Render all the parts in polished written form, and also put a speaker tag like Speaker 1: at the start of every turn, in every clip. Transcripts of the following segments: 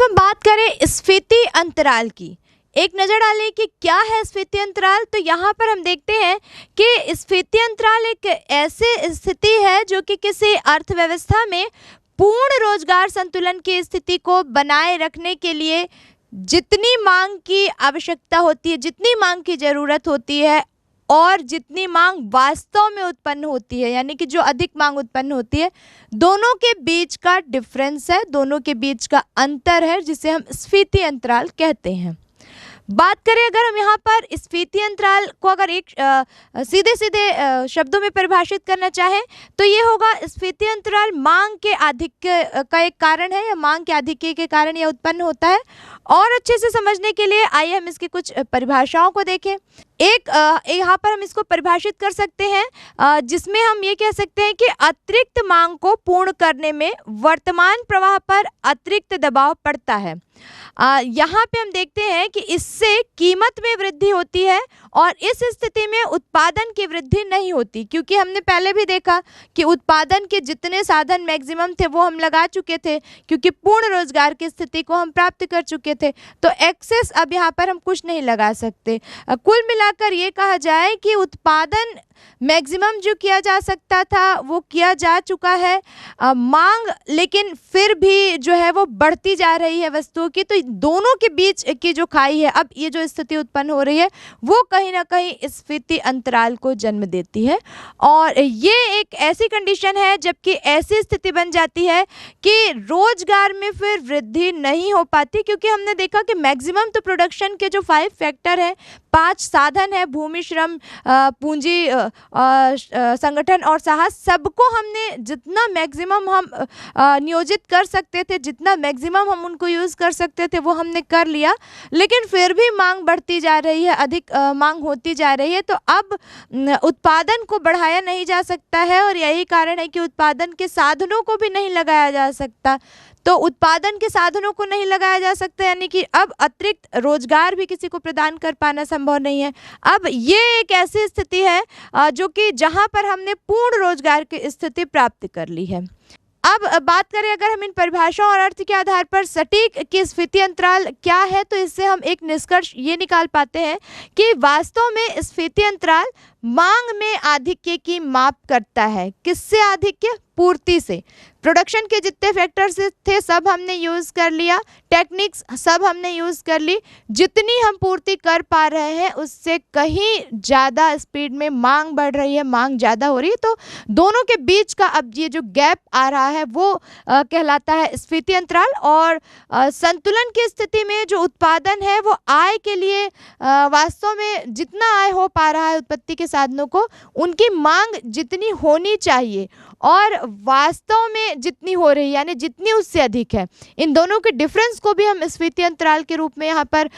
Speaker 1: अब हम बात करें स्फीति अंतराल की। एक नज़र डालें कि क्या है स्फीति अंतराल। तो यहाँ पर हम देखते हैं कि स्फीति अंतराल एक ऐसी स्थिति है जो कि किसी अर्थव्यवस्था में पूर्ण रोजगार संतुलन की स्थिति को बनाए रखने के लिए जितनी मांग की आवश्यकता होती है, जितनी मांग की ज़रूरत होती है और जितनी मांग वास्तव में उत्पन्न होती है, यानी कि जो अधिक मांग उत्पन्न होती है, दोनों के बीच का डिफरेंस है, दोनों के बीच का अंतर है, जिसे हम स्फीति अंतराल कहते हैं। बात करें अगर हम यहाँ पर स्फीति अंतराल को अगर एक सीधे सीधे शब्दों में परिभाषित करना चाहें तो ये होगा, स्फीति अंतराल मांग के आधिक्य का एक कारण है या मांग के आधिक्य के कारण यह उत्पन्न होता है। और अच्छे से समझने के लिए आइए हम इसकी कुछ परिभाषाओं को देखें। एक यहाँ पर हम इसको परिभाषित कर सकते हैं जिसमें हम ये कह सकते हैं कि अतिरिक्त मांग को पूर्ण करने में वर्तमान प्रवाह पर अतिरिक्त दबाव पड़ता है। यहाँ पे हम देखते हैं कि इससे कीमत में वृद्धि होती है और इस स्थिति में उत्पादन की वृद्धि नहीं होती, क्योंकि हमने पहले भी देखा कि उत्पादन के जितने साधन मैक्सिमम थे वो हम लगा चुके थे, क्योंकि पूर्ण रोजगार की स्थिति को हम प्राप्त कर चुके थे। तो एक्सेस अब यहाँ पर हम कुछ नहीं लगा सकते। कुल मिलाकर ये कहा जाए कि उत्पादन मैक्सिमम जो किया जा सकता था वो किया जा चुका है। मांग लेकिन फिर भी जो है वो बढ़ती जा रही है वस्तुओं की। तो दोनों के बीच की जो खाई है, अब ये जो स्थिति उत्पन्न हो रही है वो कहीं ना कहीं स्फीति अंतराल को जन्म देती है। और ये एक ऐसी कंडीशन है जबकि ऐसी स्थिति बन जाती है कि रोजगार में फिर वृद्धि नहीं हो पाती, क्योंकि हमने देखा कि मैक्सिमम तो प्रोडक्शन के जो 5 फैक्टर हैं, 5 साधन है, भूमि, श्रम, पूंजी, संगठन और साहस, सबको हमने जितना मैक्सिमम हम नियोजित कर सकते थे, जितना मैक्सिमम हम उनको यूज़ कर सकते थे वो हमने कर लिया, लेकिन फिर भी मांग बढ़ती जा रही है, अधिक मांग होती जा रही है। तो अब उत्पादन को बढ़ाया नहीं जा सकता है और यही कारण है कि उत्पादन के साधनों को भी नहीं लगाया जा सकता। तो उत्पादन के साधनों को नहीं लगाया जा सकता, यानी कि अब अतिरिक्त रोजगार भी किसी को प्रदान कर पाना संभव नहीं है। अब ये एक ऐसी स्थिति है जो कि जहां पर हमने पूर्ण रोजगार की स्थिति प्राप्त कर ली है। अब बात करें अगर हम इन परिभाषाओं और अर्थ के आधार पर सटीक कि स्फीति अंतराल क्या है, तो इससे हम एक निष्कर्ष ये निकाल पाते हैं कि वास्तव में स्फीति अंतराल मांग में आधिक्य की माप करता है। किससे आधिक्य? पूर्ति से। प्रोडक्शन के जितने फैक्टर्स थे सब हमने यूज़ कर लिया, टेक्निक्स सब हमने यूज़ कर ली, जितनी हम पूर्ति कर पा रहे हैं उससे कहीं ज़्यादा स्पीड में मांग बढ़ रही है, मांग ज़्यादा हो रही है। तो दोनों के बीच का अब ये जो गैप आ रहा है वो कहलाता है स्फीति अंतराल। और संतुलन की स्थिति में जो उत्पादन है वो आय के लिए वास्तव में जितना आय हो पा रहा है उत्पत्ति के साधनों को, उनकी मांग जितनी होनी चाहिए और वास्तव में जितनी हो रही है, यानी जितनी उससे अधिक है, इन दोनों के डिफरेंस को भी हम स्फीति अंतराल के रूप में यहाँ पर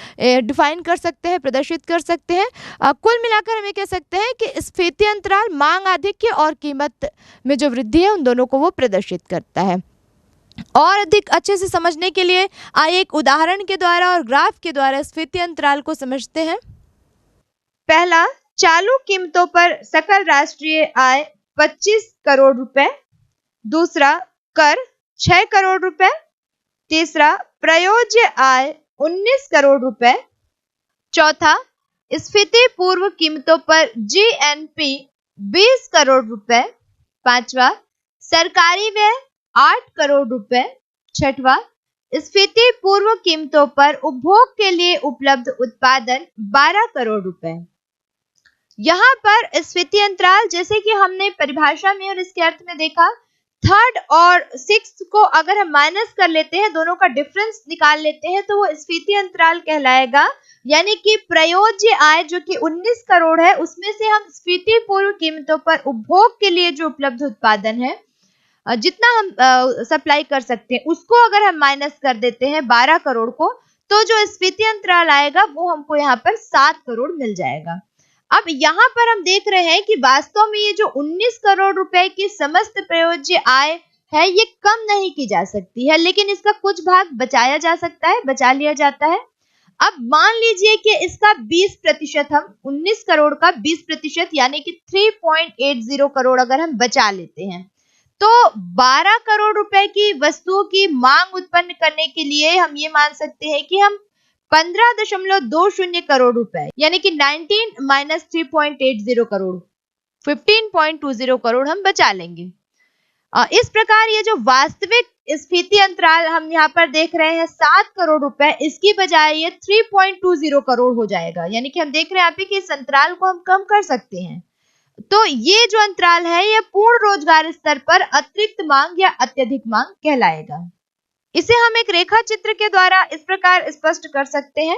Speaker 1: डिफाइन कर सकते हैं, प्रदर्शित कर सकते हैं। कुल मिलाकर हम ये कह सकते हैं कि स्फीति अंतराल मांग आधिक्य और कीमत में जो वृद्धि है उन दोनों को वो प्रदर्शित करता है। और अधिक अच्छे से समझने के लिए आइए एक उदाहरण के द्वारा और ग्राफ के द्वारा स्फीति अंतराल को समझते हैं।
Speaker 2: पहला, चालू कीमतों पर सकल राष्ट्रीय आय 25 करोड़ रुपए। दूसरा, कर 6 करोड़ रुपए। तीसरा, प्रयोज्य आय 19 करोड़ रुपए। चौथा, स्फीति पूर्व कीमतों पर जीएनपी 20 करोड़ रुपए। पांचवा, सरकारी व्यय 8 करोड़ रुपए। छठवां, स्फीति पूर्व कीमतों पर उपभोग के लिए उपलब्ध उत्पादन 12 करोड़ रुपए। यहाँ पर स्फीति अंतराल, जैसे कि हमने परिभाषा में और इसके अर्थ में देखा, थर्ड और सिक्स्थ को अगर हम माइनस कर लेते हैं, दोनों का डिफरेंस निकाल लेते हैं, तो वो स्फीति अंतराल कहलाएगा। यानी कि प्रयोज्य आय जो कि 19 करोड़ है, उसमें से हम स्फीति पूर्व कीमतों पर उपभोग के लिए जो उपलब्ध उत्पादन है, जितना हम सप्लाई कर सकते हैं, उसको अगर हम माइनस कर देते हैं 12 करोड़ को, तो जो स्फीति अंतराल आएगा वो हमको यहाँ पर 7 करोड़ मिल जाएगा। अब यहाँ पर हम देख रहे हैं कि वास्तव में ये जो 19 करोड़ रुपए की समस्त प्रयोज्य आय है, ये कम नहीं की जा सकती है, लेकिन इसका कुछ भाग बचाया जा सकता है, बचा लिया जाता है। अब मान लीजिए कि इसका 20%, हम 19 करोड़ का 20% यानी कि 3.80 करोड़ अगर हम बचा लेते हैं, तो 12 करोड़ रुपए की वस्तुओं की मांग उत्पन्न करने के लिए हम ये मान सकते हैं कि हम 15.20 करोड़ रुपए यानी कि 19 माइनस 3.80 करोड़ 15.20 करोड़ हम बचा लेंगे। इस प्रकार ये जो वास्तविक स्फीति अंतराल हम यहाँ पर देख रहे हैं 7 करोड़ रुपए, इसकी बजाय ये 3.20 करोड़ हो जाएगा। यानी कि हम देख रहे हैं यहाँ पे कि इस अंतराल को हम कम कर सकते हैं। तो ये जो अंतराल है ये पूर्ण रोजगार स्तर पर अतिरिक्त मांग या अत्यधिक मांग कहलाएगा। इसे हम एक रेखा चित्र के द्वारा इस प्रकार स्पष्ट कर सकते हैं।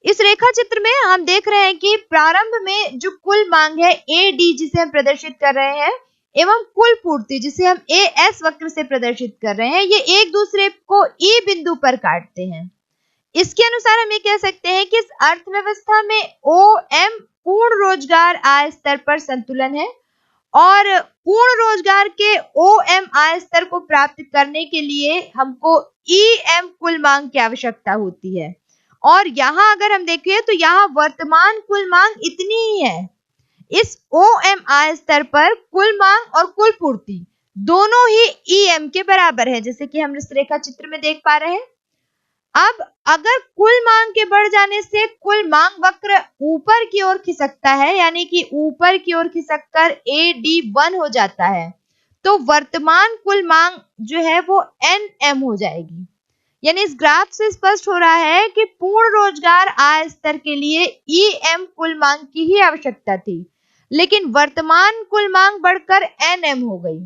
Speaker 2: इस रेखा चित्र में हम देख रहे हैं कि प्रारंभ में जो कुल मांग है AD जिसे हम प्रदर्शित कर रहे हैं एवं कुल पूर्ति जिसे हम AS वक्र से प्रदर्शित कर रहे हैं, ये एक दूसरे को E बिंदु पर काटते हैं। इसके अनुसार हम ये कह सकते हैं कि इस अर्थव्यवस्था में OM पूर्ण रोजगार आय स्तर पर संतुलन है और पूर्ण रोजगार के OM आय स्तर को प्राप्त करने के लिए हमको EM कुल मांग की आवश्यकता होती है। और यहाँ अगर हम देखें तो यहाँ वर्तमान कुल मांग इतनी ही है। इस OM आय स्तर पर कुल मांग और कुल पूर्ति दोनों ही EM के बराबर है, जैसे कि हम इस रेखा चित्र में देख पा रहे हैं। अब अगर कुल मांग के बढ़ जाने से कुल मांग वक्र ऊपर की ओर खिसकता है, यानी कि ऊपर की ओर खिसककर AD1 हो जाता है, तो वर्तमान कुल मांग जो है वो NM हो जाएगी। यानी इस ग्राफ से स्पष्ट हो रहा है कि पूर्ण रोजगार आय स्तर के लिए EM कुल मांग की ही आवश्यकता थी, लेकिन वर्तमान कुल मांग बढ़कर NM हो गई।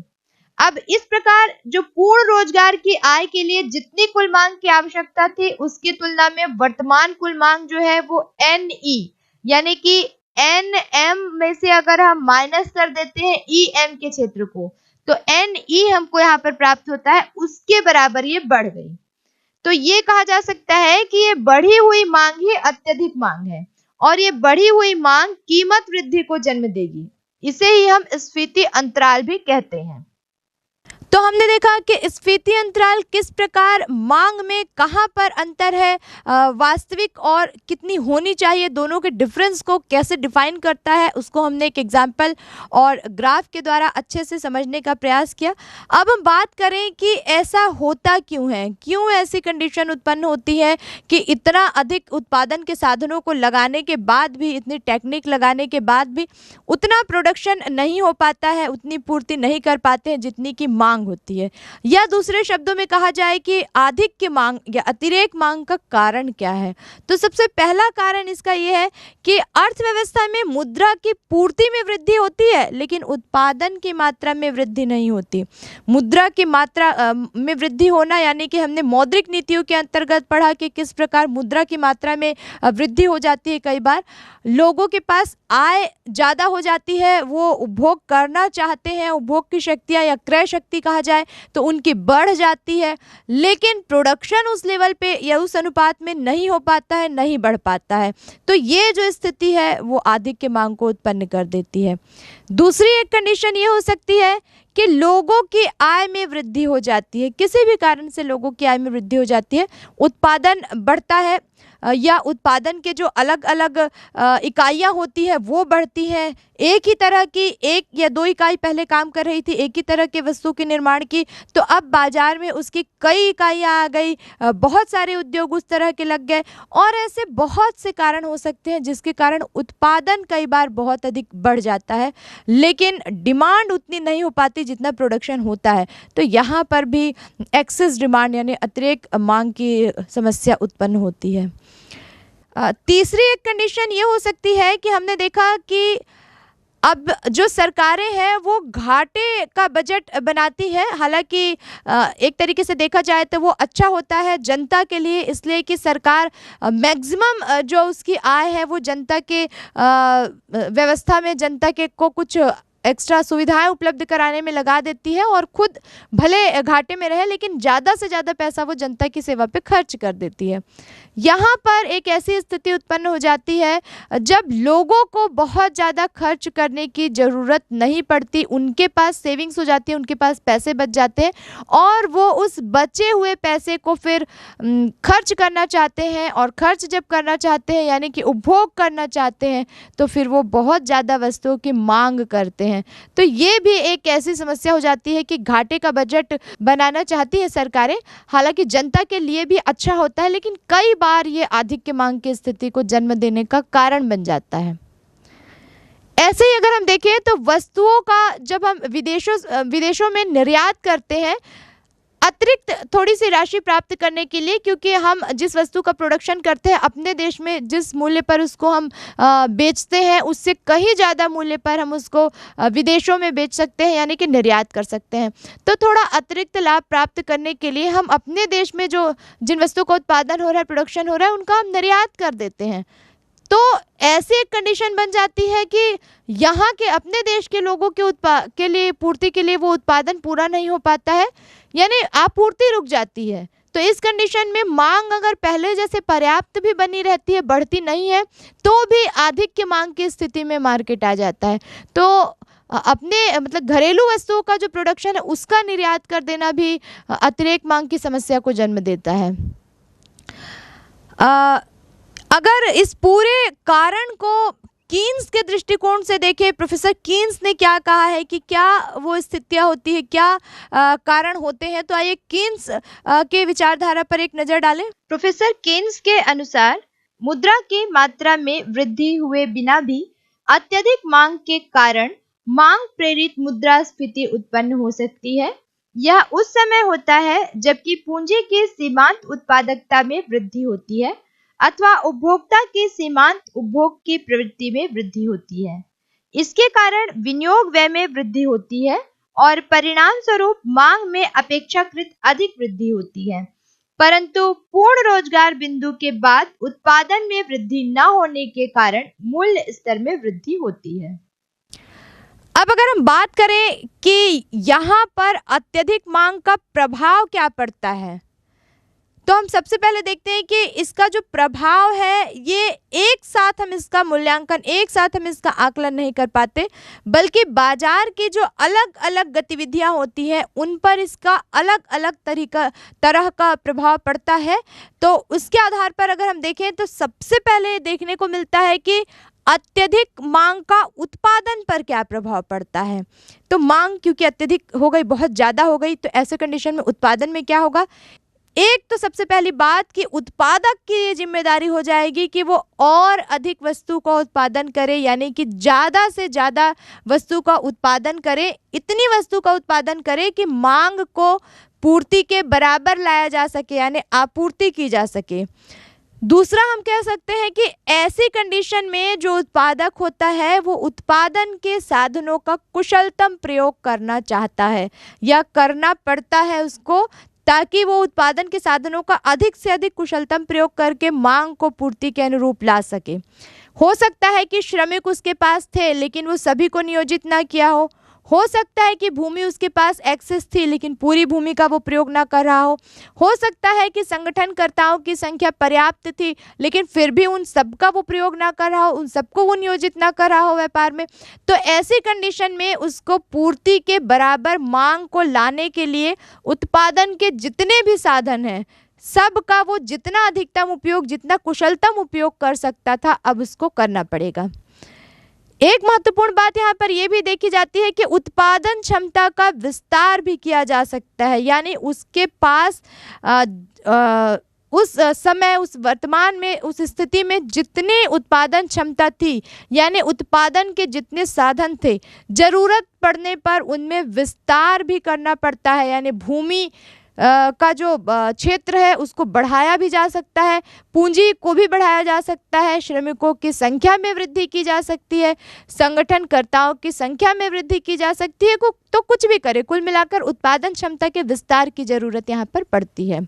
Speaker 2: अब इस प्रकार जो पूर्ण रोजगार की आय के लिए जितनी कुल मांग की आवश्यकता थी उसकी तुलना में वर्तमान कुल मांग जो है वो NE यानी कि NM में से अगर हम माइनस कर देते हैं EM के क्षेत्र को, तो NE हमको यहाँ पर प्राप्त होता है, उसके बराबर ये बढ़ गई। तो ये कहा जा सकता है कि ये बढ़ी हुई मांग ही अत्यधिक मांग है और ये बढ़ी हुई मांग कीमत वृद्धि को जन्म देगी। इसे ही हम स्फीति अंतराल भी कहते हैं।
Speaker 1: तो हमने देखा कि स्फीति अंतराल किस प्रकार मांग में कहाँ पर अंतर है, वास्तविक और कितनी होनी चाहिए, दोनों के डिफरेंस को कैसे डिफाइन करता है, उसको हमने एक एग्जाम्पल और ग्राफ के द्वारा अच्छे से समझने का प्रयास किया। अब हम बात करें कि ऐसा होता क्यों है, क्यों ऐसी कंडीशन उत्पन्न होती है कि इतना अधिक उत्पादन के साधनों को लगाने के बाद भी, इतनी टेक्निक लगाने के बाद भी उतना प्रोडक्शन नहीं हो पाता है, उतनी पूर्ति नहीं कर पाते हैं जितनी की मांग होती है। या दूसरे शब्दों में कहा जाए कि अधिक की मांग या अतिरेक मांग का कारण क्या है। तो सबसे पहला कारण इसका यह है कि अर्थव्यवस्था में मुद्रा की पूर्ति में वृद्धि होती है लेकिन उत्पादन की मात्रा में वृद्धि नहीं होती। मुद्रा की मात्रा में वृद्धि होना यानी कि हमने मौद्रिक नीतियों के अंतर्गत पढ़ा कि किस प्रकार मुद्रा की मात्रा में वृद्धि हो जाती है। कई बार लोगों के पास आय ज़्यादा हो जाती है, वो उपभोग करना चाहते हैं, उपभोग की शक्तियाँ या क्रय शक्ति कहा जाए तो उनकी बढ़ जाती है, लेकिन प्रोडक्शन उस लेवल पे या उस अनुपात में नहीं हो पाता है, नहीं बढ़ पाता है। तो ये जो स्थिति है वो अधिक की मांग को उत्पन्न कर देती है। दूसरी एक कंडीशन ये हो सकती है कि लोगों की आय में वृद्धि हो जाती है, किसी भी कारण से लोगों की आय में वृद्धि हो जाती है, उत्पादन बढ़ता है या उत्पादन के जो अलग अलग इकाइयाँ होती है वो बढ़ती हैं। एक ही तरह की 1 या 2 इकाई पहले काम कर रही थी, एक ही तरह के वस्तु के निर्माण की, तो अब बाजार में उसकी कई इकाइयाँ आ गई, बहुत सारे उद्योग उस तरह के लग गए और ऐसे बहुत से कारण हो सकते हैं जिसके कारण उत्पादन कई बार बहुत अधिक बढ़ जाता है लेकिन डिमांड उतनी नहीं हो पाती जितना प्रोडक्शन होता है। तो यहाँ पर भी एक्सेस डिमांड यानी अतिरेक मांग की समस्या उत्पन्न होती है। तीसरी एक कंडीशन ये हो सकती है कि हमने देखा कि अब जो सरकारें हैं वो घाटे का बजट बनाती है, हालांकि एक तरीके से देखा जाए तो वो अच्छा होता है जनता के लिए, इसलिए कि सरकार मैक्सिमम जो उसकी आय है वो जनता के व्यवस्था में जनता के को कुछ एक्स्ट्रा सुविधाएं उपलब्ध कराने में लगा देती है और खुद भले घाटे में रहे लेकिन ज़्यादा से ज़्यादा पैसा वो जनता की सेवा पे खर्च कर देती है। यहाँ पर एक ऐसी स्थिति उत्पन्न हो जाती है जब लोगों को बहुत ज़्यादा खर्च करने की ज़रूरत नहीं पड़ती, उनके पास सेविंग्स हो जाती है, उनके पास पैसे बच जाते हैं और वो उस बचे हुए पैसे को फिर खर्च करना चाहते हैं और खर्च जब करना चाहते हैं यानी कि उपभोग करना चाहते हैं तो फिर वो बहुत ज़्यादा वस्तुओं की मांग करते हैं। हैं। तो ये भी एक ऐसी समस्या हो जाती है कि घाटे का बजट बनाना चाहती है सरकारें, हालांकि जनता के लिए भी अच्छा होता है, लेकिन कई बार ये आधिक्य मांग की स्थिति को जन्म देने का कारण बन जाता है। ऐसे ही अगर हम देखें तो वस्तुओं का जब हम विदेशों में निर्यात करते हैं अतिरिक्त थोड़ी सी राशि प्राप्त करने के लिए, क्योंकि हम जिस वस्तु का प्रोडक्शन करते हैं अपने देश में जिस मूल्य पर उसको हम बेचते हैं उससे कहीं ज़्यादा मूल्य पर हम उसको विदेशों में बेच सकते हैं, यानी कि निर्यात कर सकते हैं। तो थोड़ा अतिरिक्त लाभ प्राप्त करने के लिए हम अपने देश में जो जिन वस्तुओं का उत्पादन हो रहा है, प्रोडक्शन हो रहा है, उनका हम निर्यात कर देते हैं। तो ऐसी एक कंडीशन बन जाती है कि यहाँ के अपने देश के लोगों के लिए पूर्ति के लिए वो उत्पादन पूरा नहीं हो पाता है, यानी आपूर्ति रुक जाती है। तो इस कंडीशन में मांग अगर पहले जैसे पर्याप्त भी बनी रहती है, बढ़ती नहीं है, तो भी आधिक्य मांग की स्थिति में मार्केट आ जाता है। तो अपने मतलब घरेलू वस्तुओं का जो प्रोडक्शन है उसका निर्यात कर देना भी अतिरिक्त मांग की समस्या को जन्म देता है। अगर इस पूरे कारण को कीन्स के दृष्टिकोण से देखें, प्रोफेसर कीन्स ने क्या कहा है कि क्या वो स्थितियाँ होती है, क्या कारण होते हैं, तो आइए कीन्स के विचारधारा पर एक नज़र डालें।
Speaker 2: प्रोफेसर केन्स के अनुसार मुद्रा की मात्रा में वृद्धि हुए बिना भी अत्यधिक मांग के कारण मांग प्रेरित मुद्रास्फीति उत्पन्न हो सकती है। यह उस समय होता है जबकि पूंजी की सीमांत उत्पादकता में वृद्धि होती है अथवा उपभोक्ता की सीमांत उपभोग की प्रवृत्ति में वृद्धि होती है। इसके कारण विनियोग व्यय में वृद्धि होती है और परिणाम स्वरूप मांग में अपेक्षाकृत अधिक वृद्धि होती है, परंतु पूर्ण रोजगार बिंदु के बाद उत्पादन में वृद्धि न होने के कारण मूल्य स्तर में वृद्धि होती है।
Speaker 1: अब अगर हम बात करें कि यहाँ पर अत्यधिक मांग का प्रभाव क्या पड़ता है, तो हम सबसे पहले देखते हैं कि इसका जो प्रभाव है ये एक साथ हम इसका मूल्यांकन, एक साथ हम इसका आकलन नहीं कर पाते, बल्कि बाजार की जो अलग अलग गतिविधियां होती हैं उन पर इसका अलग अलग तरह का प्रभाव पड़ता है। तो उसके आधार पर अगर हम देखें तो सबसे पहले देखने को मिलता है कि अत्यधिक मांग का उत्पादन पर क्या प्रभाव पड़ता है। तो मांग क्योंकि अत्यधिक हो गई, बहुत ज़्यादा हो गई, तो ऐसे कंडीशन में उत्पादन में क्या होगा। एक तो सबसे पहली बात कि उत्पादक की ये जिम्मेदारी हो जाएगी कि वो और अधिक वस्तु का उत्पादन करे, यानी कि ज़्यादा से ज़्यादा वस्तु का उत्पादन करे, इतनी वस्तु का उत्पादन करे कि मांग को पूर्ति के बराबर लाया जा सके, यानी आपूर्ति की जा सके। दूसरा हम कह सकते हैं कि ऐसी कंडीशन में जो उत्पादक होता है वो उत्पादन के साधनों का कुशलतम प्रयोग करना चाहता है या करना पड़ता है उसको, ताकि वो उत्पादन के साधनों का अधिक से अधिक कुशलतम प्रयोग करके मांग को पूर्ति के अनुरूप ला सके। हो सकता है कि श्रमिक उसके पास थे लेकिन वो सभी को नियोजित ना किया हो सकता है कि भूमि उसके पास एक्सेस थी लेकिन पूरी भूमि का वो प्रयोग ना कर रहा हो सकता है कि संगठनकर्ताओं की संख्या पर्याप्त थी लेकिन फिर भी उन सबका वो प्रयोग ना कर रहा हो, उन सबको वो नियोजित ना कर रहा हो व्यापार में। तो ऐसी कंडीशन में उसको पूर्ति के बराबर मांग को लाने के लिए उत्पादन के जितने भी साधन हैं सबका वो जितना अधिकतम उपयोग, जितना कुशलतम उपयोग कर सकता था, अब उसको करना पड़ेगा। एक महत्वपूर्ण बात यहाँ पर यह भी देखी जाती है कि उत्पादन क्षमता का विस्तार भी किया जा सकता है, यानी उसके पास उस समय, उस वर्तमान में, उस स्थिति में जितने उत्पादन क्षमता थी, यानी उत्पादन के जितने साधन थे, जरूरत पड़ने पर उनमें विस्तार भी करना पड़ता है, यानी भूमि का जो क्षेत्र है उसको बढ़ाया भी जा सकता है, पूंजी को भी बढ़ाया जा सकता है, श्रमिकों की संख्या में वृद्धि की जा सकती है, संगठनकर्ताओं की संख्या में वृद्धि की जा सकती है, तो कुछ भी करे, कुल मिलाकर उत्पादन क्षमता के विस्तार की जरूरत यहाँ पर पड़ती है।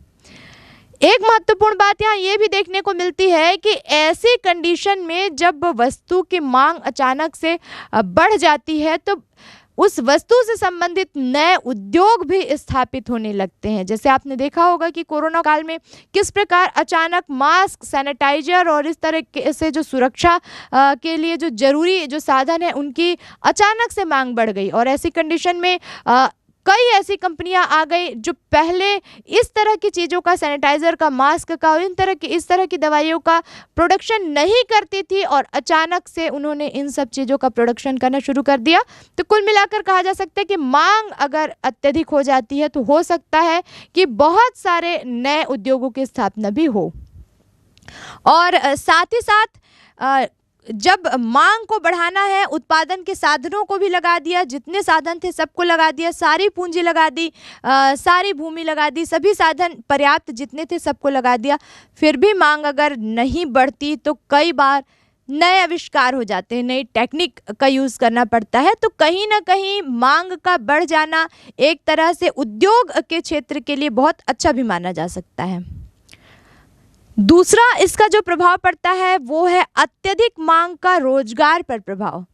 Speaker 1: एक महत्वपूर्ण बात यहाँ ये भी देखने को मिलती है कि ऐसी कंडीशन में जब वस्तु की मांग अचानक से बढ़ जाती है तो उस वस्तु से संबंधित नए उद्योग भी स्थापित होने लगते हैं। जैसे आपने देखा होगा कि कोरोना काल में किस प्रकार अचानक मास्क, सैनिटाइजर और इस तरह से जो सुरक्षा के लिए जो जरूरी जो साधन है उनकी अचानक से मांग बढ़ गई और ऐसी कंडीशन में कई ऐसी कंपनियां आ गई जो पहले इस तरह की चीज़ों का, सैनिटाइज़र का, मास्क का और इस तरह की दवाइयों का प्रोडक्शन नहीं करती थी और अचानक से उन्होंने इन सब चीज़ों का प्रोडक्शन करना शुरू कर दिया। तो कुल मिलाकर कहा जा सकता है कि मांग अगर अत्यधिक हो जाती है तो हो सकता है कि बहुत सारे नए उद्योगों की स्थापना भी हो। और साथ ही साथ जब मांग को बढ़ाना है, उत्पादन के साधनों को भी लगा दिया, जितने साधन थे सबको लगा दिया, सारी पूंजी लगा दी, सारी भूमि लगा दी, सभी साधन पर्याप्त जितने थे सबको लगा दिया, फिर भी मांग अगर नहीं बढ़ती तो कई बार नए आविष्कार हो जाते हैं, नई टेक्निक का यूज़ करना पड़ता है। तो कहीं ना कहीं मांग का बढ़ जाना एक तरह से उद्योग के क्षेत्र के लिए बहुत अच्छा भी माना जा सकता है। दूसरा इसका जो प्रभाव पड़ता है वो है अत्यधिक मांग का रोजगार पर प्रभाव।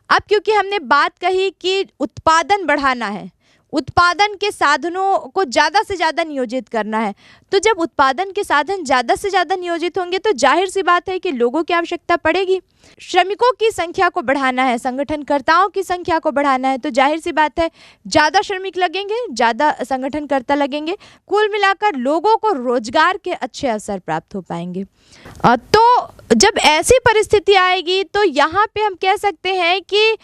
Speaker 1: अब क्योंकि हमने बात कही कि उत्पादन बढ़ाना है, उत्पादन के साधनों को ज़्यादा से ज़्यादा नियोजित करना है, तो जब उत्पादन के साधन ज़्यादा से ज़्यादा नियोजित होंगे तो जाहिर सी बात है कि लोगों की आवश्यकता पड़ेगी। श्रमिकों की संख्या को बढ़ाना है, संगठनकर्ताओं की संख्या को बढ़ाना है, तो जाहिर सी बात है ज़्यादा श्रमिक लगेंगे, ज़्यादा संगठनकर्ता लगेंगे, कुल मिलाकर लोगों को रोजगार के अच्छे अवसर प्राप्त हो पाएंगे। तो जब ऐसी परिस्थिति आएगी तो यहाँ पे हम कह सकते हैं कि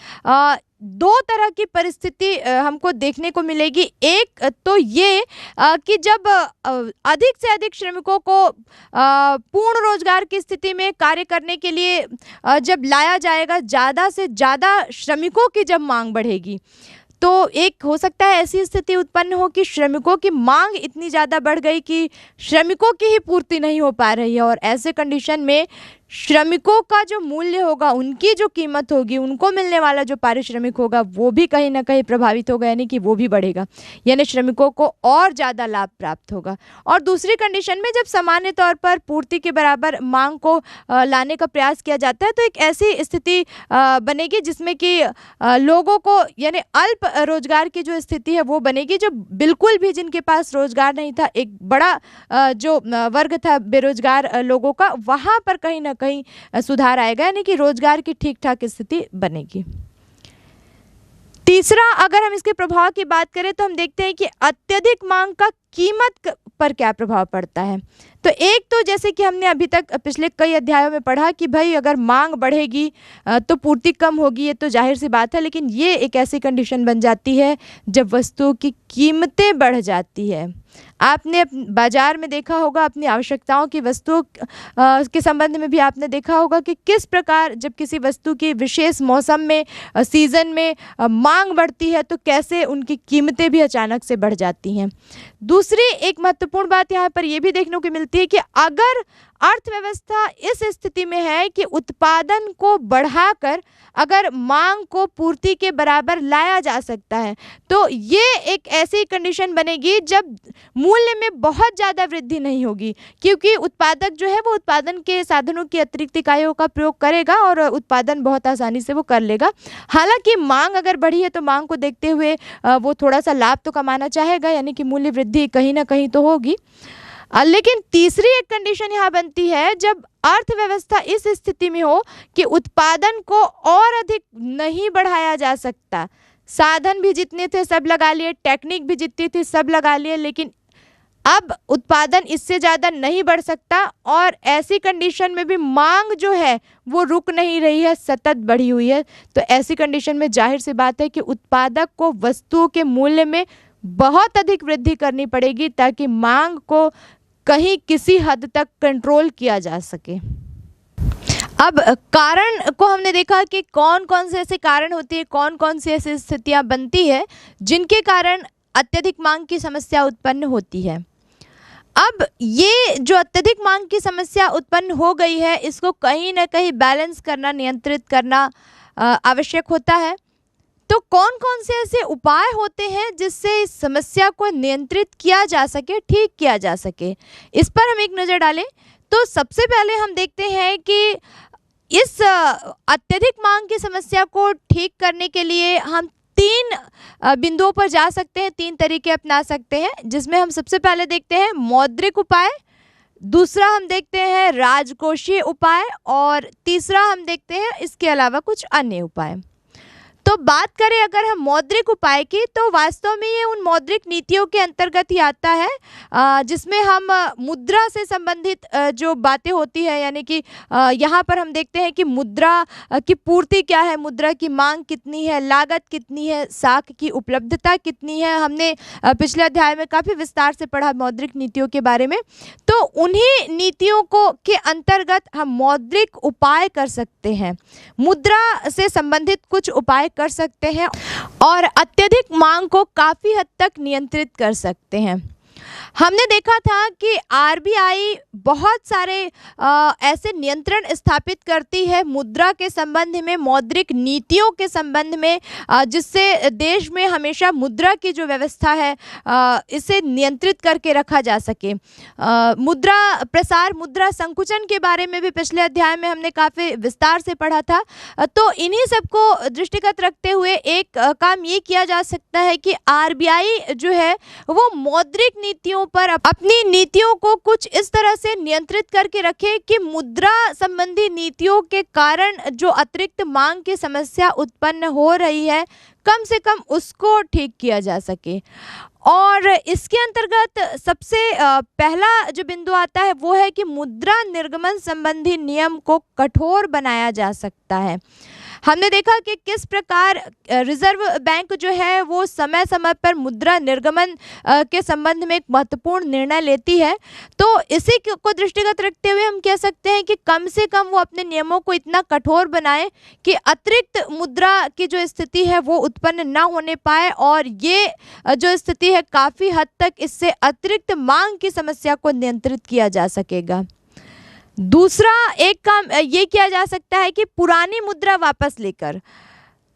Speaker 1: दो तरह की परिस्थिति हमको देखने को मिलेगी। एक तो ये कि जब अधिक से अधिक श्रमिकों को पूर्ण रोजगार की स्थिति में कार्य करने के लिए जब लाया जाएगा, ज़्यादा से ज़्यादा श्रमिकों की जब मांग बढ़ेगी, तो एक हो सकता है ऐसी स्थिति उत्पन्न हो कि श्रमिकों की मांग इतनी ज़्यादा बढ़ गई कि श्रमिकों की ही पूर्ति नहीं हो पा रही है, और ऐसे कंडीशन में श्रमिकों का जो मूल्य होगा, उनकी जो कीमत होगी, उनको मिलने वाला जो पारिश्रमिक होगा वो भी कहीं ना कहीं प्रभावित होगा, यानी कि वो भी बढ़ेगा, यानी श्रमिकों को और ज़्यादा लाभ प्राप्त होगा। और दूसरी कंडीशन में जब सामान्य तौर पर पूर्ति के बराबर मांग को लाने का प्रयास किया जाता है तो एक ऐसी स्थिति बनेगी जिसमें कि लोगों को, यानी अल्प रोजगार की जो स्थिति है वो बनेगी, जो बिल्कुल भी जिनके पास रोजगार नहीं था, एक बड़ा जो वर्ग था बेरोजगार लोगों का, वहाँ पर कहीं ना कहीं सुधार आएगा, यानी कि रोजगार की ठीक ठाक स्थिति बनेगी। तीसरा, अगर हम इसके प्रभाव की बात करें तो हम देखते हैं कि अत्यधिक मांग का कीमत पर क्या प्रभाव पड़ता है। तो एक तो जैसे कि हमने अभी तक पिछले कई अध्यायों में पढ़ा कि भाई अगर मांग बढ़ेगी तो पूर्ति कम होगी, ये तो जाहिर सी बात है, लेकिन ये एक ऐसी कंडीशन बन जाती है जब वस्तुओं की कीमतें बढ़ जाती है। आपने बाजार में देखा होगा, अपनी आवश्यकताओं की वस्तुओं के संबंध में भी आपने देखा होगा कि किस प्रकार जब किसी वस्तु की विशेष मौसम में, सीज़न में मांग बढ़ती है तो कैसे उनकी कीमतें भी अचानक से बढ़ जाती हैं। दूसरी एक महत्वपूर्ण बात यहाँ पर यह भी देखने को मिलती है कि अगर अर्थव्यवस्था इस स्थिति में है कि उत्पादन को बढ़ाकर अगर मांग को पूर्ति के बराबर लाया जा सकता है, तो ये एक ऐसी कंडीशन बनेगी जब मूल्य में बहुत ज़्यादा वृद्धि नहीं होगी, क्योंकि उत्पादक जो है वो उत्पादन के साधनों की अतिरिक्त इकाइयों का प्रयोग करेगा और उत्पादन बहुत आसानी से वो कर लेगा। हालांकि मांग अगर बढ़ी है तो मांग को देखते हुए वो थोड़ा सा लाभ तो कमाना चाहेगा, यानी कि मूल्य वृद्धि कहीं ना कहीं तो होगी। लेकिन तीसरी एक कंडीशन यहाँ बनती है जब अर्थव्यवस्था इस स्थिति में हो कि उत्पादन को और अधिक नहीं बढ़ाया जा सकता, साधन भी जितने थे सब लगा लिए, टेक्निक भी जितनी थी सब लगा लिए, लेकिन अब उत्पादन इससे ज़्यादा नहीं बढ़ सकता, और ऐसी कंडीशन में भी मांग जो है वो रुक नहीं रही है, सतत बढ़ी हुई है। तो ऐसी कंडीशन में जाहिर सी बात है कि उत्पादक को वस्तुओं के मूल्य में बहुत अधिक वृद्धि करनी पड़ेगी ताकि मांग को कहीं किसी हद तक कंट्रोल किया जा सके। अब कारण को हमने देखा कि कौन कौन से ऐसे कारण होते हैं, कौन कौन सी ऐसी स्थितियां बनती है जिनके कारण अत्यधिक मांग की समस्या उत्पन्न होती है। अब ये जो अत्यधिक मांग की समस्या उत्पन्न हो गई है, इसको कहीं ना कहीं बैलेंस करना, नियंत्रित करना आवश्यक होता है। तो कौन कौन से ऐसे उपाय होते हैं जिससे इस समस्या को नियंत्रित किया जा सके, ठीक किया जा सके, इस पर हम एक नज़र डालें तो सबसे पहले हम देखते हैं कि इस अत्यधिक मांग की समस्या को ठीक करने के लिए हम 3 बिंदुओं पर जा सकते हैं, 3 तरीके अपना सकते हैं, जिसमें हम सबसे पहले देखते हैं मौद्रिक उपाय, दूसरा हम देखते हैं राजकोषीय उपाय, और तीसरा हम देखते हैं इसके अलावा कुछ अन्य उपाय। तो बात करें अगर हम मौद्रिक उपाय की, तो वास्तव में ये उन मौद्रिक नीतियों के अंतर्गत ही आता है जिसमें हम मुद्रा से संबंधित जो बातें होती है, यानी कि यहाँ पर हम देखते हैं कि मुद्रा की पूर्ति क्या है, मुद्रा की मांग कितनी है, लागत कितनी है, साख की उपलब्धता कितनी है। हमने पिछले अध्याय में काफ़ी विस्तार से पढ़ा मौद्रिक नीतियों के बारे में। तो उन्हीं नीतियों को के अंतर्गत हम मौद्रिक उपाय कर सकते हैं, मुद्रा से संबंधित कुछ उपाय कर सकते हैं और अत्यधिक मांग को काफ़ी हद तक नियंत्रित कर सकते हैं। हमने देखा था कि आरबीआई बहुत सारे ऐसे नियंत्रण स्थापित करती है मुद्रा के संबंध में, मौद्रिक नीतियों के संबंध में, जिससे देश में हमेशा मुद्रा की जो व्यवस्था है इसे नियंत्रित करके रखा जा सके। मुद्रा प्रसार, मुद्रा संकुचन के बारे में भी पिछले अध्याय में हमने काफ़ी विस्तार से पढ़ा था। तो इन्हीं सबको दृष्टिगत रखते हुए एक काम ये किया जा सकता है कि आरबीआई जो है वो मौद्रिक नीतियों पर अपनी नीतियों को कुछ इस तरह से नियंत्रित करके रखे कि मुद्रा संबंधी नीतियों के कारण जो अतिरिक्त मांग की समस्या उत्पन्न हो रही है, कम से कम उसको ठीक किया जा सके। और इसके अंतर्गत सबसे पहला जो बिंदु आता है वो है कि मुद्रा निर्गमन संबंधी नियम को कठोर बनाया जा सकता है। हमने देखा कि किस प्रकार रिजर्व बैंक जो है वो समय समय पर मुद्रा निर्गमन के संबंध में एक महत्वपूर्ण निर्णय लेती है। तो इसी को दृष्टिगत रखते हुए हम कह सकते हैं कि कम से कम वो अपने नियमों को इतना कठोर बनाए कि अतिरिक्त मुद्रा की जो स्थिति है वो उत्पन्न ना होने पाए, और ये जो स्थिति है काफ़ी हद तक इससे अतिरिक्त मांग की समस्या को नियंत्रित किया जा सकेगा। दूसरा एक काम ये किया जा सकता है कि पुरानी मुद्रा वापस लेकर,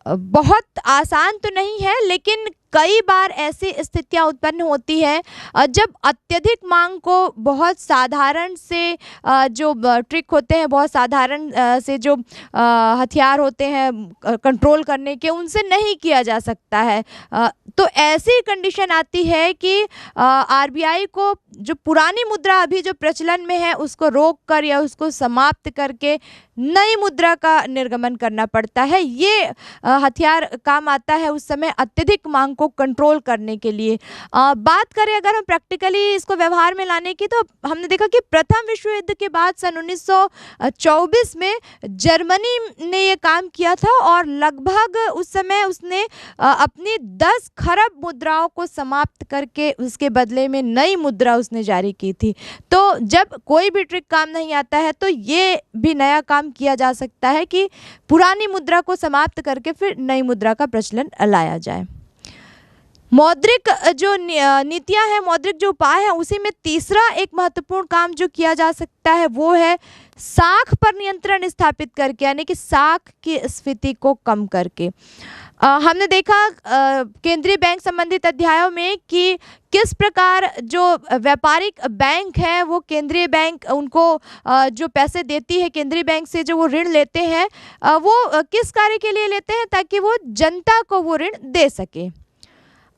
Speaker 1: बहुत आसान तो नहीं है लेकिन कई बार ऐसी स्थितियां उत्पन्न होती हैं जब अत्यधिक मांग को बहुत साधारण से जो ट्रिक होते हैं, बहुत साधारण से जो हथियार होते हैं कंट्रोल करने के, उनसे नहीं किया जा सकता है। तो ऐसी कंडीशन आती है कि आरबीआई को जो पुरानी मुद्रा अभी जो प्रचलन में है उसको रोक कर या उसको समाप्त करके नई मुद्रा का निर्गमन करना पड़ता है। ये हथियार काम आता है उस समय अत्यधिक मांग को कंट्रोल करने के लिए। बात करें अगर हम प्रैक्टिकली इसको व्यवहार में लाने की, तो हमने देखा कि प्रथम विश्व युद्ध के बाद सन 1924 में जर्मनी ने ये काम किया था और लगभग उस समय उसने अपनी 10 खरब मुद्राओं को समाप्त करके उसके बदले में नई मुद्रा उसने जारी की थी। तो जब कोई भी ट्रिक काम नहीं आता है तो ये भी नया काम किया जा सकता है कि पुरानी मुद्रा को समाप्त करके फिर नई मुद्रा का प्रचलन लाया जाए। मौद्रिक जो नीतियां हैं, मौद्रिक जो उपाय है, उसी में तीसरा एक महत्वपूर्ण काम जो किया जा सकता है वो है साख पर नियंत्रण स्थापित करके, यानी कि साख की स्फीति को कम करके। हमने देखा केंद्रीय बैंक संबंधित अध्यायों में कि किस प्रकार जो व्यापारिक बैंक है वो केंद्रीय बैंक उनको जो पैसे देती है, केंद्रीय बैंक से जो वो ऋण लेते हैं वो किस कार्य के लिए लेते हैं, ताकि वो जनता को वो ऋण दे सके।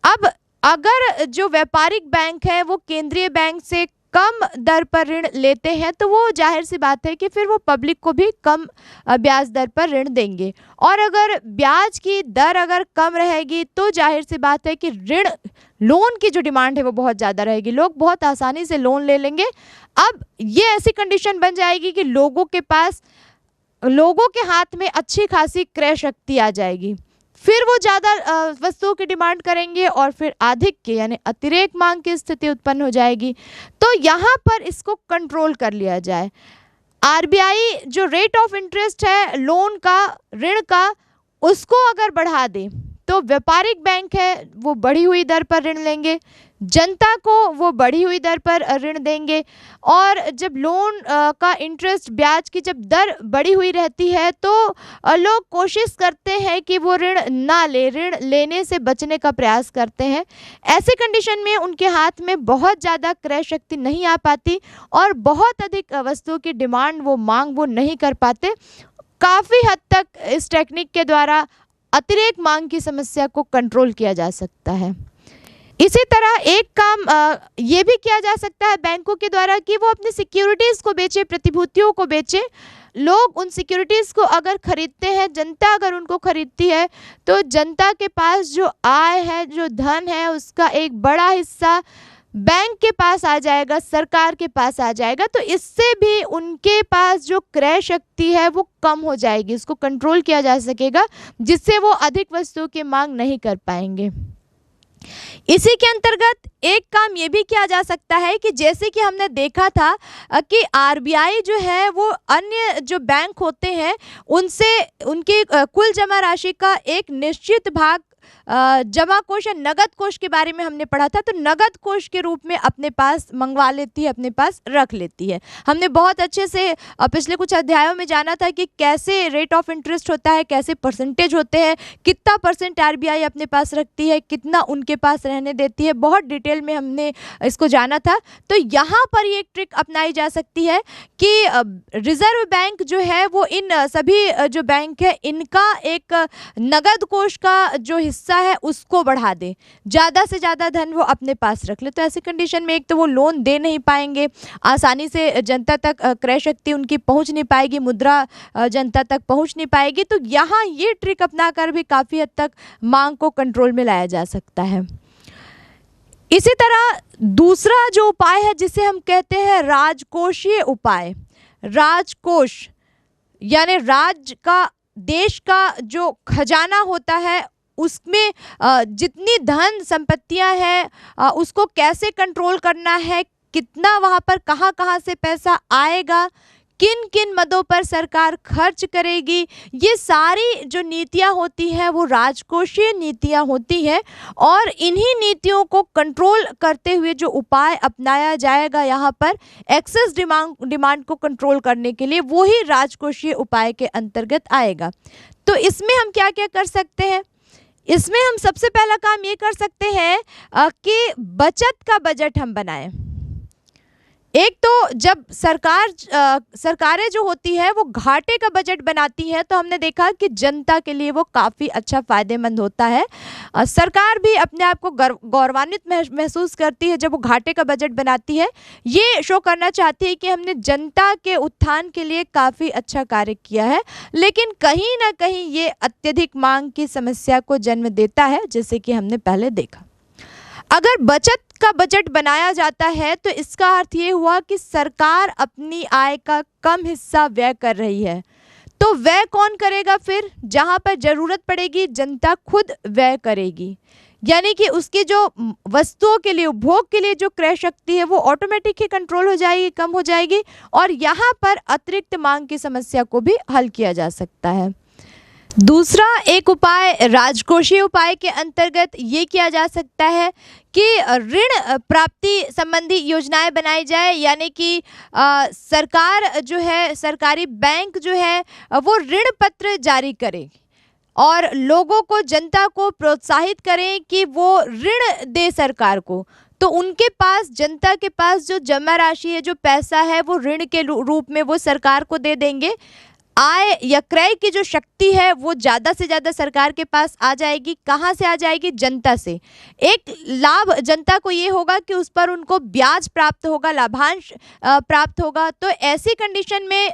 Speaker 1: अब अगर जो व्यापारिक बैंक है वो केंद्रीय बैंक से कम दर पर ऋण लेते हैं तो वो जाहिर सी बात है कि फिर वो पब्लिक को भी कम ब्याज दर पर ऋण देंगे, और अगर ब्याज की दर अगर कम रहेगी तो जाहिर सी बात है कि ऋण लोन की जो डिमांड है वो बहुत ज़्यादा रहेगी, लोग बहुत आसानी से लोन ले लेंगे। अब ये ऐसी कंडीशन बन जाएगी कि लोगों के हाथ में अच्छी खासी क्रय शक्ति आ जाएगी, फिर वो ज़्यादा वस्तुओं की डिमांड करेंगे और फिर अधिक की यानी अतिरेक मांग की स्थिति उत्पन्न हो जाएगी। तो यहाँ पर इसको कंट्रोल कर लिया जाए। आरबीआई जो रेट ऑफ इंटरेस्ट है लोन का, ऋण का, उसको अगर बढ़ा दे तो व्यापारिक बैंक है वो बढ़ी हुई दर पर ऋण लेंगे, जनता को वो बढ़ी हुई दर पर ऋण देंगे, और जब लोन का इंटरेस्ट, ब्याज की जब दर बढ़ी हुई रहती है तो लोग कोशिश करते हैं कि वो ऋण ना ले, ऋण लेने से बचने का प्रयास करते हैं। ऐसी कंडीशन में उनके हाथ में बहुत ज़्यादा क्रय शक्ति नहीं आ पाती और बहुत अधिक वस्तुओं की डिमांड वो मांग वो नहीं कर पाते। काफ़ी हद तक इस टेक्निक के द्वारा अतिरेक मांग की समस्या को कंट्रोल किया जा सकता है। इसी तरह एक काम ये भी किया जा सकता है बैंकों के द्वारा कि वो अपनी सिक्योरिटीज़ को बेचे, प्रतिभूतियों को बेचे। लोग उन सिक्योरिटीज़ को अगर खरीदते हैं, जनता अगर उनको खरीदती है, तो जनता के पास जो आय है, जो धन है, उसका एक बड़ा हिस्सा बैंक के पास आ जाएगा, सरकार के पास आ जाएगा। तो इससे भी उनके पास जो क्रय शक्ति है वो कम हो जाएगी, उसको कंट्रोल किया जा सकेगा, जिससे वो अधिक वस्तुओं की मांग नहीं कर पाएंगे। इसी के अंतर्गत एक काम ये भी किया जा सकता है कि जैसे कि हमने देखा था कि आरबीआई जो है वो अन्य जो बैंक होते हैं उनसे उनकी कुल जमा राशि का एक निश्चित भाग जमा कोष या नगद कोष के बारे में हमने पढ़ा था। तो नगद कोष के रूप में अपने पास मंगवा लेती है, अपने पास रख लेती है। हमने बहुत अच्छे से पिछले कुछ अध्यायों में जाना था कि कैसे रेट ऑफ इंटरेस्ट होता है, कैसे परसेंटेज होते हैं, कितना परसेंट आरबीआई अपने पास रखती है, कितना उनके पास रहने देती है, बहुत डिटेल में हमने इसको जाना था। तो यहाँ पर ये एक ट्रिक अपनाई जा सकती है कि रिजर्व बैंक जो है वो इन सभी जो बैंक है इनका एक नगद कोष का जो हिस्सा है उसको बढ़ा दे, ज़्यादा से ज़्यादा धन वो अपने पास रख ले। तो ऐसी कंडीशन में एक तो वो लोन दे नहीं पाएंगे, आसानी से जनता तक क्रय शक्ति उनकी पहुंच नहीं पाएगी, मुद्रा जनता तक पहुंच नहीं पाएगी। तो यहाँ ये ट्रिक अपनाकर भी काफ़ी हद तक मांग को कंट्रोल में लाया जा सकता है। इसी तरह दूसरा जो उपाय है जिसे हम कहते हैं राजकोषीय उपाय, राजकोष यानी राज्य का, देश का जो खजाना होता है उसमें जितनी धन संपत्तियां हैं उसको कैसे कंट्रोल करना है, कितना वहाँ पर कहाँ कहाँ से पैसा आएगा, किन किन मदों पर सरकार खर्च करेगी, ये सारी जो नीतियाँ होती हैं वो राजकोषीय नीतियाँ होती हैं। और इन्हीं नीतियों को कंट्रोल करते हुए जो उपाय अपनाया जाएगा यहाँ पर एक्सेस डिमांड को कंट्रोल करने के लिए, वो ही राजकोषीय उपाय के अंतर्गत आएगा। तो इसमें हम क्या क्या कर सकते हैं? इसमें हम सबसे पहला काम ये कर सकते हैं कि बचत का बजट हम बनाएं। एक तो जब सरकारें जो होती है वो घाटे का बजट बनाती है तो हमने देखा कि जनता के लिए वो काफ़ी अच्छा फ़ायदेमंद होता है। सरकार भी अपने आप को गौरवान्वित महसूस करती है जब वो घाटे का बजट बनाती है। ये शो करना चाहती है कि हमने जनता के उत्थान के लिए काफ़ी अच्छा कार्य किया है। लेकिन कहीं ना कहीं ये अत्यधिक मांग की समस्या को जन्म देता है, जैसे कि हमने पहले देखा। अगर बचत का बजट बनाया जाता है तो इसका अर्थ ये हुआ कि सरकार अपनी आय का कम हिस्सा व्यय कर रही है। तो व्यय कौन करेगा फिर? जहाँ पर ज़रूरत पड़ेगी जनता खुद व्यय करेगी, यानी कि उसकी जो वस्तुओं के लिए, उपभोग के लिए जो क्रय शक्ति है वो ऑटोमेटिक ही कंट्रोल हो जाएगी, कम हो जाएगी। और यहाँ पर अतिरिक्त मांग की समस्या को भी हल किया जा सकता है। दूसरा एक उपाय राजकोषीय उपाय के अंतर्गत ये किया जा सकता है कि ऋण प्राप्ति संबंधी योजनाएं बनाई जाए, यानी कि सरकार जो है, सरकारी बैंक जो है वो ऋण पत्र जारी करे और लोगों को, जनता को प्रोत्साहित करें कि वो ऋण दे सरकार को। तो उनके पास, जनता के पास जो जमा राशि है, जो पैसा है, वो ऋण के रूप में वो सरकार को दे देंगे। आय या क्रय की जो शक्ति है वो ज़्यादा से ज़्यादा सरकार के पास आ जाएगी। कहाँ से आ जाएगी? जनता से। एक लाभ जनता को ये होगा कि उस पर उनको ब्याज प्राप्त होगा, लाभांश प्राप्त होगा। तो ऐसी कंडीशन में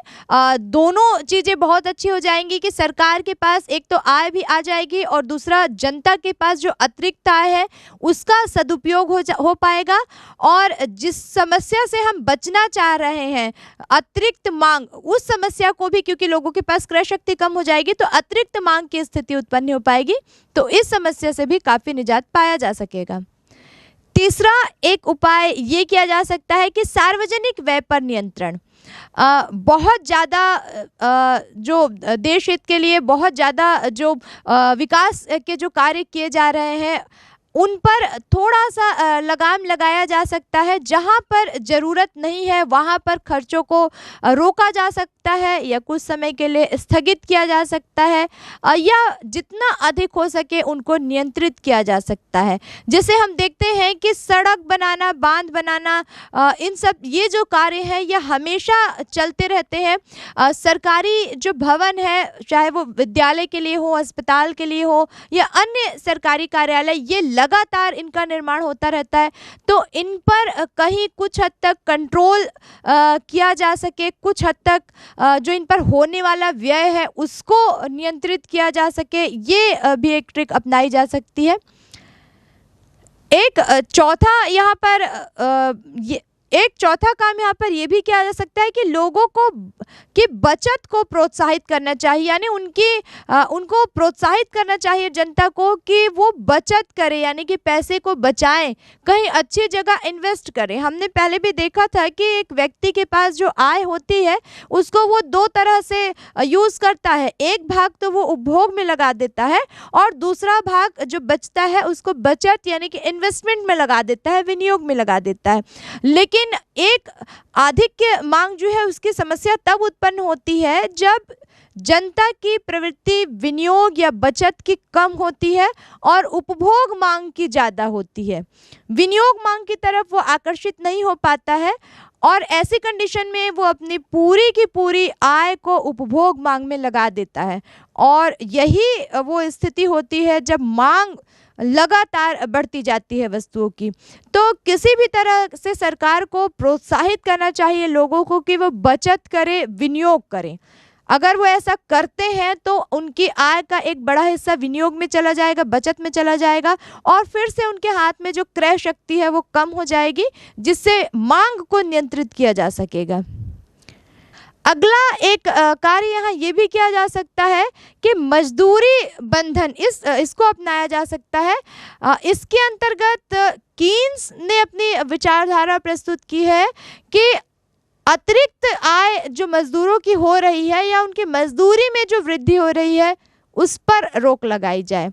Speaker 1: दोनों चीज़ें बहुत अच्छी हो जाएंगी कि सरकार के पास एक तो आय भी आ जाएगी और दूसरा जनता के पास जो अतिरिक्त आय है उसका सदुपयोग हो पाएगा। और जिस समस्या से हम बचना चाह रहे हैं, अतिरिक्त मांग, उस समस्या को भी, क्योंकि लोगों के पास क्रय शक्ति कम हो जाएगी तो अतिरिक्त मांग की स्थिति उत्पन्न हो पाएगी। तो इस समस्या से भी काफ़ी निजात पाया जा सकेगा। तीसरा एक उपाय ये किया जा सकता है कि सार्वजनिक व्यय पर नियंत्रण। बहुत ज़्यादा जो देश हित के लिए बहुत ज़्यादा जो विकास के जो कार्य किए जा रहे हैं उन पर थोड़ा सा लगाम लगाया जा सकता है। जहाँ पर ज़रूरत नहीं है वहाँ पर खर्चों को रोका जा सकता है या कुछ समय के लिए स्थगित किया जा सकता है, या जितना अधिक हो सके उनको नियंत्रित किया जा सकता है। जैसे हम देखते हैं कि सड़क बनाना, बांध बनाना, इन सब ये जो कार्य हैं ये हमेशा चलते रहते हैं। सरकारी जो भवन है, चाहे वो विद्यालय के लिए हो, अस्पताल के लिए हो या अन्य सरकारी कार्यालय, ये लगातार इनका निर्माण होता रहता है, तो इन पर कहीं कुछ हद तक कंट्रोल किया जा सके, कुछ हद तक जो इन पर होने वाला व्यय है उसको नियंत्रित किया जा सके, ये भी एक ट्रिक अपनाई जा सकती है। एक चौथा यहाँ पर एक चौथा काम यहाँ पर ये भी किया जा सकता है कि लोगों को की बचत को प्रोत्साहित करना चाहिए, यानी उनको प्रोत्साहित करना चाहिए जनता को कि वो बचत करें, यानी कि पैसे को बचाएं, कहीं अच्छी जगह इन्वेस्ट करें। हमने पहले भी देखा था कि एक व्यक्ति के पास जो आय होती है उसको वो दो तरह से यूज़ करता है, एक भाग तो वो उपभोग में लगा देता है और दूसरा भाग जो बचता है उसको बचत यानी कि इन्वेस्टमेंट में लगा देता है, विनियोग में लगा देता है। लेकिन एक अधिक मांग जो है उसकी समस्या तब उत्पन्न होती है जब जनता की प्रवृत्ति विनियोग या बचत की कम होती है और उपभोग मांग की ज़्यादा होती है। विनियोग मांग की तरफ वो आकर्षित नहीं हो पाता है और ऐसी कंडीशन में वो अपनी पूरी की पूरी आय को उपभोग मांग में लगा देता है और यही वो स्थिति होती है जब मांग लगातार बढ़ती जाती है वस्तुओं की। तो किसी भी तरह से सरकार को प्रोत्साहित करना चाहिए लोगों को कि वो बचत करें, विनियोग करें। अगर वो ऐसा करते हैं तो उनकी आय का एक बड़ा हिस्सा विनियोग में चला जाएगा, बचत में चला जाएगा और फिर से उनके हाथ में जो क्रय शक्ति है वो कम हो जाएगी, जिससे मांग को नियंत्रित किया जा सकेगा। अगला एक कार्य यहाँ ये भी किया जा सकता है कि मजदूरी बंधन इसको अपनाया जा सकता है। इसके अंतर्गत कीन्स ने अपनी विचारधारा प्रस्तुत की है कि अतिरिक्त आय जो मजदूरों की हो रही है या उनकी मजदूरी में जो वृद्धि हो रही है उस पर रोक लगाई जाए,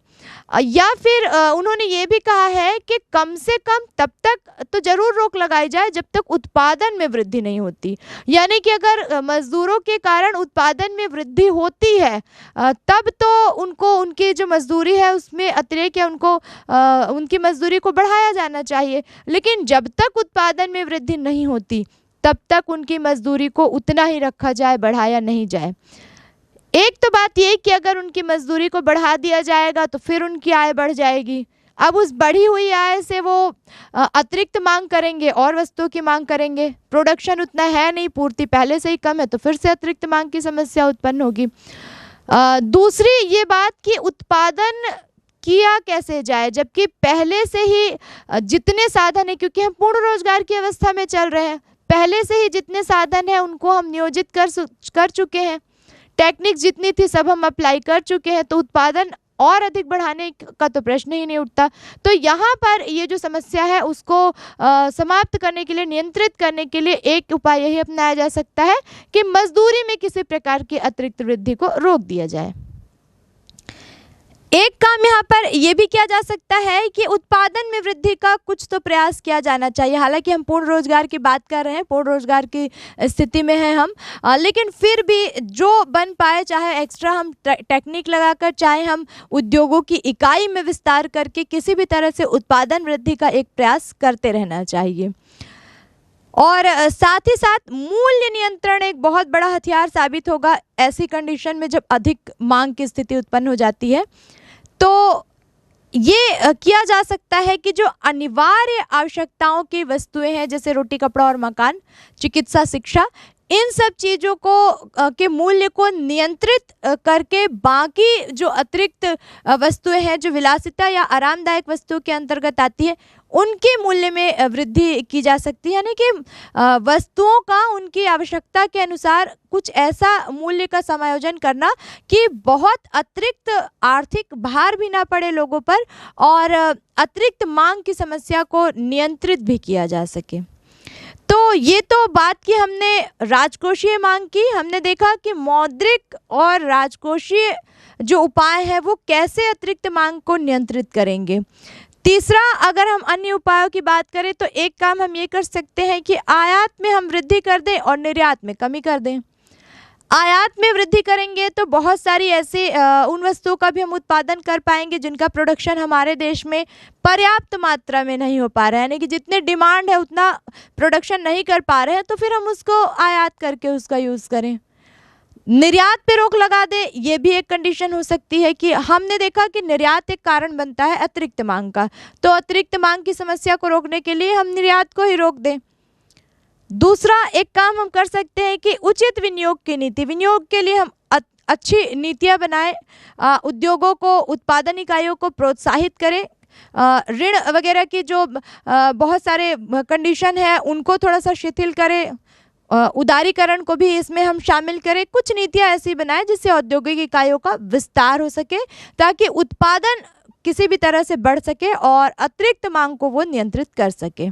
Speaker 1: या फिर उन्होंने ये भी कहा है कि कम से कम तब तक तो ज़रूर रोक लगाई जाए जब तक उत्पादन में वृद्धि नहीं होती। यानी कि अगर मज़दूरों के कारण उत्पादन में वृद्धि होती है तब तो उनको उनकी जो मजदूरी है उसमें अतिरिक्त या उनको उनकी मजदूरी को बढ़ाया जाना चाहिए। लेकिन जब तक उत्पादन में वृद्धि नहीं होती तब तक उनकी मजदूरी को उतना ही रखा जाए, बढ़ाया नहीं जाए। एक तो बात ये कि अगर उनकी मजदूरी को बढ़ा दिया जाएगा तो फिर उनकी आय बढ़ जाएगी। अब उस बढ़ी हुई आय से वो अतिरिक्त मांग करेंगे और वस्तुओं की मांग करेंगे, प्रोडक्शन उतना है नहीं, पूर्ति पहले से ही कम है, तो फिर से अतिरिक्त मांग की समस्या उत्पन्न होगी। दूसरी ये बात कि उत्पादन किया कैसे जाए जबकि पहले से ही जितने साधन है, क्योंकि हम पूर्ण रोजगार की अवस्था में चल रहे हैं, पहले से ही जितने साधन हैं उनको हम नियोजित कर चुके हैं, टेक्निक जितनी थी सब हम अप्लाई कर चुके हैं, तो उत्पादन और अधिक बढ़ाने का तो प्रश्न ही नहीं उठता। तो यहाँ पर ये जो समस्या है उसको समाप्त करने के लिए, नियंत्रित करने के लिए एक उपाय यही अपनाया जा सकता है कि मजदूरी में किसी प्रकार की अतिरिक्त वृद्धि को रोक दिया जाए। एक काम यहाँ पर यह भी किया जा सकता है कि उत्पादन में वृद्धि का कुछ तो प्रयास किया जाना चाहिए। हालांकि हम पूर्ण रोजगार की बात कर रहे हैं, पूर्ण रोजगार की स्थिति में हैं हम, लेकिन फिर भी जो बन पाए, चाहे एक्स्ट्रा हम टेक्निक लगाकर, चाहे हम उद्योगों की इकाई में विस्तार करके, किसी भी तरह से उत्पादन वृद्धि का एक प्रयास करते रहना चाहिए। और साथ ही साथ मूल्य नियंत्रण एक बहुत बड़ा हथियार साबित होगा ऐसी कंडीशन में जब अधिक मांग की स्थिति उत्पन्न हो जाती है। तो ये किया जा सकता है कि जो अनिवार्य आवश्यकताओं की वस्तुएं हैं, जैसे रोटी, कपड़ा और मकान, चिकित्सा, शिक्षा, इन सब चीज़ों को के मूल्य को नियंत्रित करके बाकी जो अतिरिक्त वस्तुएं हैं, जो विलासिता या आरामदायक वस्तुओं के अंतर्गत आती है, उनके मूल्य में वृद्धि की जा सकती है। यानी कि वस्तुओं का उनकी आवश्यकता के अनुसार कुछ ऐसा मूल्य का समायोजन करना कि बहुत अतिरिक्त आर्थिक भार भी ना पड़े लोगों पर और अतिरिक्त मांग की समस्या को नियंत्रित भी किया जा सके। तो ये तो बात की हमने राजकोषीय मांग की, हमने देखा कि मौद्रिक और राजकोषीय जो उपाय है वो कैसे अतिरिक्त मांग को नियंत्रित करेंगे। तीसरा, अगर हम अन्य उपायों की बात करें तो एक काम हम ये कर सकते हैं कि आयात में हम वृद्धि कर दें और निर्यात में कमी कर दें। आयात में वृद्धि करेंगे तो बहुत सारी ऐसी उन वस्तुओं का भी हम उत्पादन कर पाएंगे जिनका प्रोडक्शन हमारे देश में पर्याप्त मात्रा में नहीं हो पा रहा है, यानी कि जितने डिमांड है उतना प्रोडक्शन नहीं कर पा रहे हैं, तो फिर हम उसको आयात करके उसका यूज़ करें। निर्यात पे रोक लगा दे, ये भी एक कंडीशन हो सकती है कि हमने देखा कि निर्यात एक कारण बनता है अतिरिक्त मांग का, तो अतिरिक्त मांग की समस्या को रोकने के लिए हम निर्यात को ही रोक दें। दूसरा एक काम हम कर सकते हैं कि उचित विनियोग की नीति, विनियोग के लिए हम अच्छी नीतियां बनाएं, उद्योगों को, उत्पादन इकाइयों को प्रोत्साहित करें, ऋण वगैरह की जो बहुत सारे कंडीशन है उनको थोड़ा सा शिथिल करें, उदारीकरण को भी इसमें हम शामिल करें। कुछ नीतियां ऐसी बनाएं जिससे औद्योगिक इकाइयों का विस्तार हो सके, ताकि उत्पादन किसी भी तरह से बढ़ सके और अतिरिक्त मांग को वो नियंत्रित कर सके।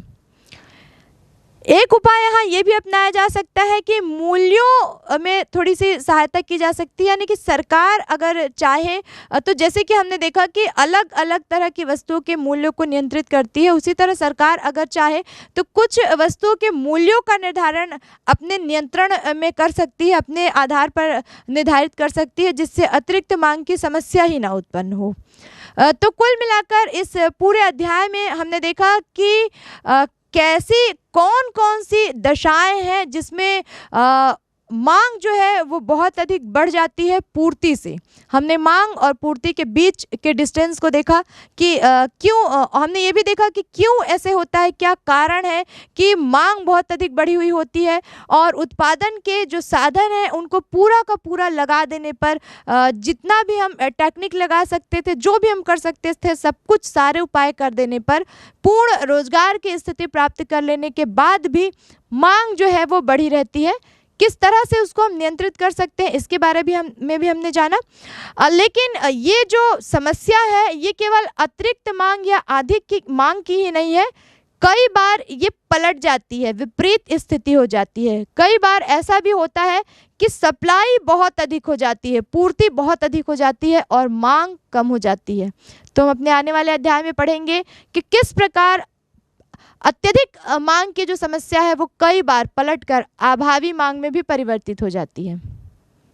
Speaker 1: एक उपाय यहाँ ये भी अपनाया जा सकता है कि मूल्यों में थोड़ी सी सहायता की जा सकती है, यानी कि सरकार अगर चाहे तो जैसे कि हमने देखा कि अलग अलग तरह की वस्तुओं के मूल्यों को नियंत्रित करती है, उसी तरह सरकार अगर चाहे तो कुछ वस्तुओं के मूल्यों का निर्धारण अपने नियंत्रण में कर सकती है, अपने आधार पर निर्धारित कर सकती है, जिससे अतिरिक्त मांग की समस्या ही ना उत्पन्न हो। तो कुल मिलाकर इस पूरे अध्याय में हमने देखा कि कैसी कौन कौन सी दशाएं हैं जिसमें मांग जो है वो बहुत अधिक बढ़ जाती है पूर्ति से। हमने मांग और पूर्ति के बीच के डिस्टेंस को देखा कि क्यों, हमने ये भी देखा कि क्यों ऐसे होता है, क्या कारण है कि मांग बहुत अधिक बढ़ी हुई होती है और उत्पादन के जो साधन हैं उनको पूरा का पूरा लगा देने पर, जितना भी हम टेक्निक लगा सकते थे, जो भी हम कर सकते थे, सब कुछ सारे उपाय कर देने पर पूर्ण रोजगार की स्थिति प्राप्त कर लेने के बाद भी मांग जो है वो बढ़ी रहती है। किस तरह से उसको हम नियंत्रित कर सकते हैं इसके बारे में भी हमने जाना। लेकिन ये जो समस्या है ये केवल अतिरिक्त मांग या अधिक की मांग की ही नहीं है, कई बार ये पलट जाती है, विपरीत स्थिति हो जाती है। कई बार ऐसा भी होता है कि सप्लाई बहुत अधिक हो जाती है, पूर्ति बहुत अधिक हो जाती है और मांग कम हो जाती है। तो हम अपने आने वाले अध्याय में पढ़ेंगे कि किस प्रकार अत्यधिक मांग की जो समस्या है वो कई बार पलटकर अभावी मांग में भी परिवर्तित हो जाती है।